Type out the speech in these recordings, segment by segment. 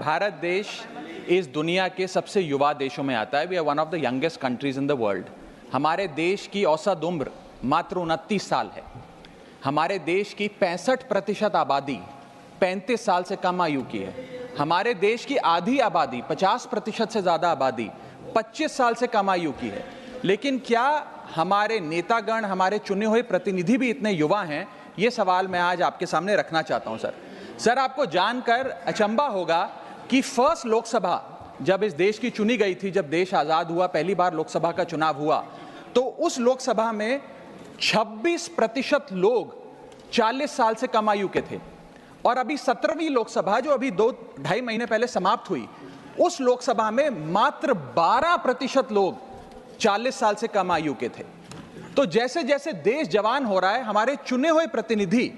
भारत देश इस दुनिया के सबसे युवा देशों में आता है। We are one of the youngest countries in the world. हमारे देश की औसत उम्र मात्र 29 साल है। हमारे देश की 65% आबादी 35 साल से कम आयु की है। हमारे देश की आधी आबादी 50% से ज़्यादा आबादी 25 साल से कम आयु की है। लेकिन क्या हमारे नेतागण, हमारे चुने हुए प्रतिनिधि भी इतने युवा हैं? ये सवाल मैं आज आपके सामने रखना चाहता हूं। सर, आपको जानकर अचंभा होगा कि फर्स्ट लोकसभा जब इस देश की चुनी गई थी, जब देश आज़ाद हुआ, पहली बार लोकसभा का चुनाव हुआ, तो उस लोकसभा में 26% लोग 40 साल से कम आयु के थे। और अभी 17वीं लोकसभा, जो अभी 2-2.5 महीने पहले समाप्त हुई, उस लोकसभा में मात्र 12% लोग 40 साल से कम आयु के थे। तो जैसे जैसे देश जवान हो रहा है, हमारे चुने हुए प्रतिनिधि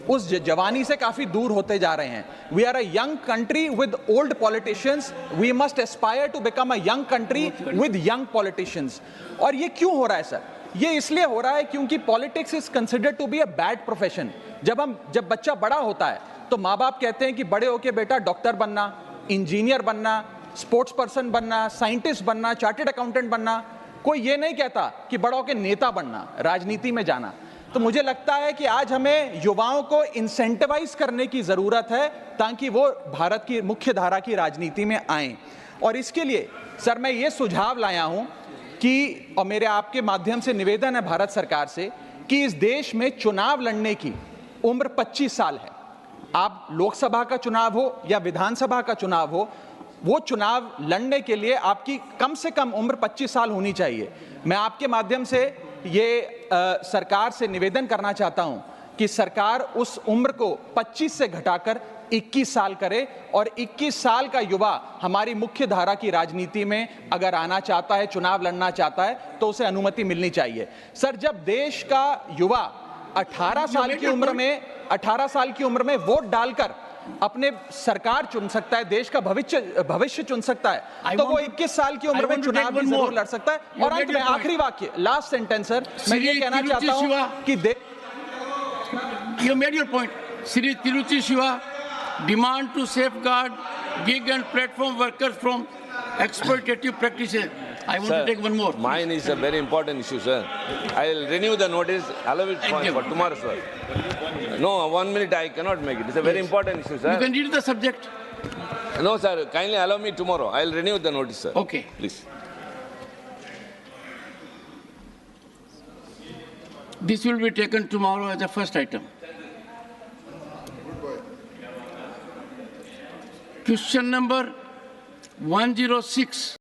उस जवानी से काफी दूर होते जा रहे हैं। We are a young country with old politicians. We must aspire to become a young country with young politicians. और ये क्यों हो रहा है सर? ये इसलिए हो रहा है क्योंकि politics is considered to be a bad profession. जब बच्चा बड़ा होता है तो माँ बाप कहते हैं कि बड़े होके बेटा डॉक्टर बनना, इंजीनियर बनना, स्पोर्ट्स पर्सन बनना, साइंटिस्ट बनना, चार्टर्ड अकाउंटेंट बनना। कोई ये नहीं कहता कि बड़ा होके नेता बनना, राजनीति में जाना। तो मुझे लगता है कि आज हमें युवाओं को इंसेंटिवाइज करने की जरूरत है ताकि वो भारत की मुख्य धारा की राजनीति में आएं। और इसके लिए सर मैं ये सुझाव लाया हूं कि, और मेरे आपके माध्यम से निवेदन है भारत सरकार से, कि इस देश में चुनाव लड़ने की उम्र 25 साल है। आप लोकसभा का चुनाव हो या विधानसभा का चुनाव हो, वो चुनाव लड़ने के लिए आपकी कम से कम उम्र 25 साल होनी चाहिए। मैं आपके माध्यम से ये सरकार से निवेदन करना चाहता हूं कि सरकार उस उम्र को 25 से घटाकर 21 साल करे, और 21 साल का युवा हमारी मुख्य धारा की राजनीति में अगर आना चाहता है, चुनाव लड़ना चाहता है, तो उसे अनुमति मिलनी चाहिए। सर, जब देश का युवा 18 साल की उम्र में वोट डालकर अपने सरकार चुन सकता है, देश का भविष्य चुन सकता है, तो वो 21 साल की उम्र में चुनाव भी जरूर लड़ सकता है। और अंत में आखिरी वाक्य, लास्ट सेंटेंस सर, मैं ये कहना चाहता हूं कि You made your point. Sri Tiruchi Shiva, demand to safeguard gig and platform workers from exploitative practices. I want to take one more. Mine is a very important issue, sir. I'll renew the notice, allow it for tomorrow, sir. No, 1 minute I cannot make it. It's a very important issue, sir. You can read the subject. No, sir. Kindly allow me tomorrow. I'll renew the notice, sir. Okay. Please. This will be taken tomorrow as the first item. Question number 106.